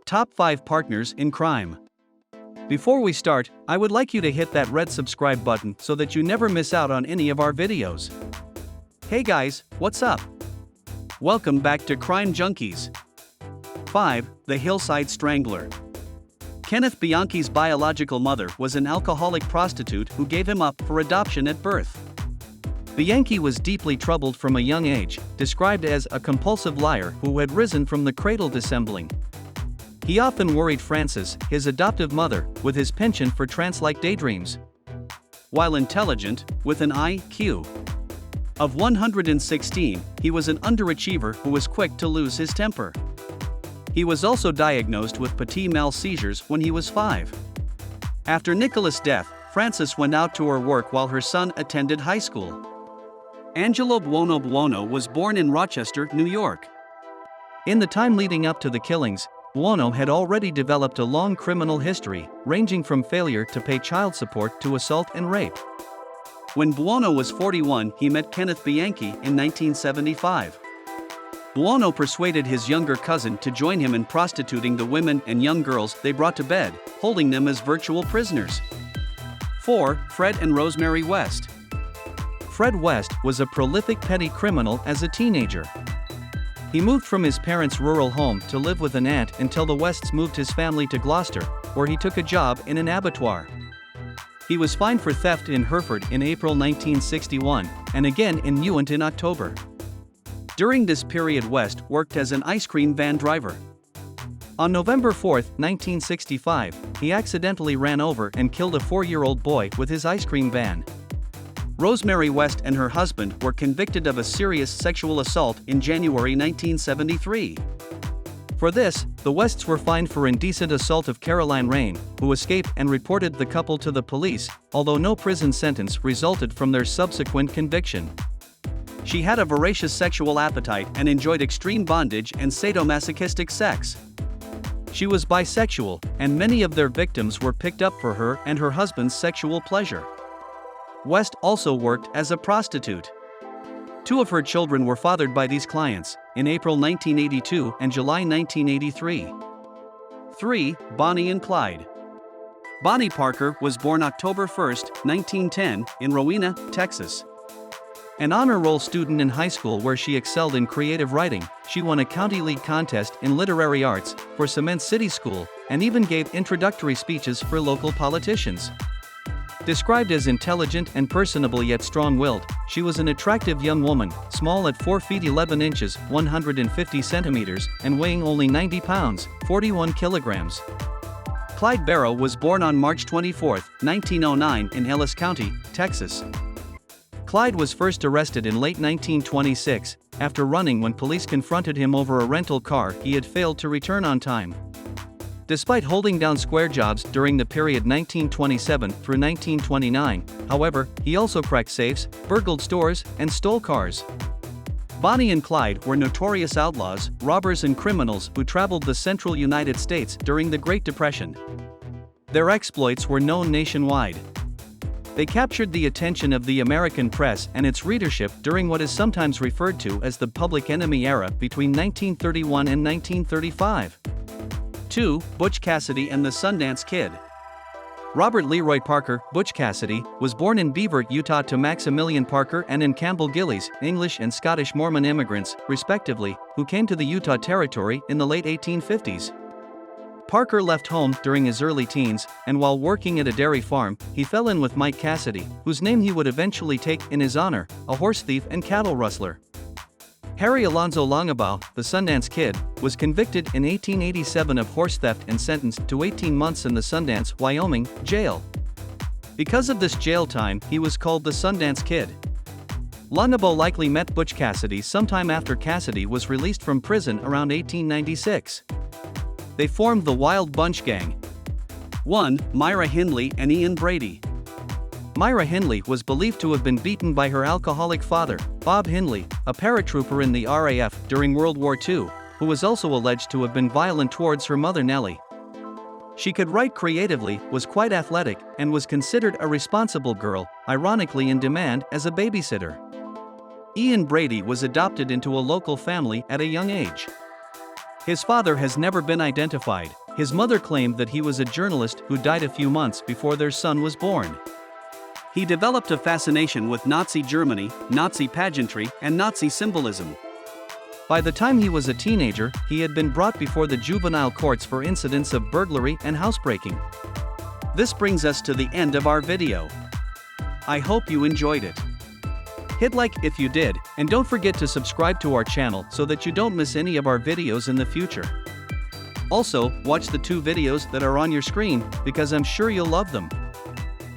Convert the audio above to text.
Top 5 Partners in Crime. Before we start, I would like you to hit that red subscribe button so that you never miss out on any of our videos. Hey guys, what's up? Welcome back to Crime Junkies. 5. The Hillside Strangler. Kenneth Bianchi's biological mother was an alcoholic prostitute who gave him up for adoption at birth. Bianchi was deeply troubled from a young age, described as a compulsive liar who had risen from the cradle dissembling. He often worried Frances, his adoptive mother, with his penchant for trance-like daydreams. While intelligent, with an IQ of 116, he was an underachiever who was quick to lose his temper. He was also diagnosed with petit mal seizures when he was 5. After Nicholas' death, Frances went out to her work while her son attended high school. Angelo Buono was born in Rochester, New York. In the time leading up to the killings, Buono had already developed a long criminal history, ranging from failure to pay child support to assault and rape. When Buono was 41, he met Kenneth Bianchi in 1975. Buono persuaded his younger cousin to join him in prostituting the women and young girls they brought to bed, holding them as virtual prisoners. 4. Fred and Rosemary West. Fred West was a prolific petty criminal as a teenager. He moved from his parents' rural home to live with an aunt until the Wests moved his family to Gloucester, where he took a job in an abattoir. He was fined for theft in Hereford in April 1961, and again in Newent in October. During this period, West worked as an ice cream van driver. On November 4, 1965, he accidentally ran over and killed a 4-year-old boy with his ice cream van. Rosemary West and her husband were convicted of a serious sexual assault in January 1973. For this, the Wests were fined for indecent assault of Caroline Rain, who escaped and reported the couple to the police, although no prison sentence resulted from their subsequent conviction. She had a voracious sexual appetite and enjoyed extreme bondage and sadomasochistic sex. She was bisexual, and many of their victims were picked up for her and her husband's sexual pleasure. West also worked as a prostitute. 2 of her children were fathered by these clients, in April 1982 and July 1983. 3. Bonnie and Clyde. Bonnie Parker was born October 1, 1910, in Rowena, Texas. An honor roll student in high school where she excelled in creative writing, she won a county league contest in literary arts for Cement City School, and even gave introductory speeches for local politicians. Described as intelligent and personable yet strong-willed, she was an attractive young woman, small at 4 feet 11 inches, 150 centimeters, and weighing only 90 pounds, 41 kilograms. Clyde Barrow was born on March 24, 1909 in Ellis County, Texas. Clyde was first arrested in late 1926, after running when police confronted him over a rental car he had failed to return on time. Despite holding down square jobs during the period 1927 through 1929, however, he also cracked safes, burgled stores, and stole cars. Bonnie and Clyde were notorious outlaws, robbers and criminals who traveled the central United States during the Great Depression. Their exploits were known nationwide. They captured the attention of the American press and its readership during what is sometimes referred to as the Public Enemy era between 1931 and 1935. 2. Butch Cassidy and the Sundance Kid. Robert Leroy Parker, Butch Cassidy, was born in Beaver, Utah to Maximilian Parker and in Campbell Gillies, English and Scottish Mormon immigrants, respectively, who came to the Utah Territory in the late 1850s. Parker left home during his early teens, and while working at a dairy farm, he fell in with Mike Cassidy, whose name he would eventually take in his honor, a horse thief and cattle rustler. Harry Alonzo Longabaugh, the Sundance Kid, was convicted in 1887 of horse theft and sentenced to 18 months in the Sundance, Wyoming, jail. Because of this jail time, he was called the Sundance Kid. Longabaugh likely met Butch Cassidy sometime after Cassidy was released from prison around 1896. They formed the Wild Bunch Gang. 1. Myra Hindley and Ian Brady. Myra Hindley was believed to have been beaten by her alcoholic father, Bob Hindley, a paratrooper in the RAF during World War II, who was also alleged to have been violent towards her mother Nellie. She could write creatively, was quite athletic, and was considered a responsible girl, ironically in demand as a babysitter. Ian Brady was adopted into a local family at a young age. His father has never been identified. His mother claimed that he was a journalist who died a few months before their son was born. He developed a fascination with Nazi Germany, Nazi pageantry, and Nazi symbolism. By the time he was a teenager, he had been brought before the juvenile courts for incidents of burglary and housebreaking. This brings us to the end of our video. I hope you enjoyed it. Hit like if you did, and don't forget to subscribe to our channel so that you don't miss any of our videos in the future. Also, watch the 2 videos that are on your screen, because I'm sure you'll love them.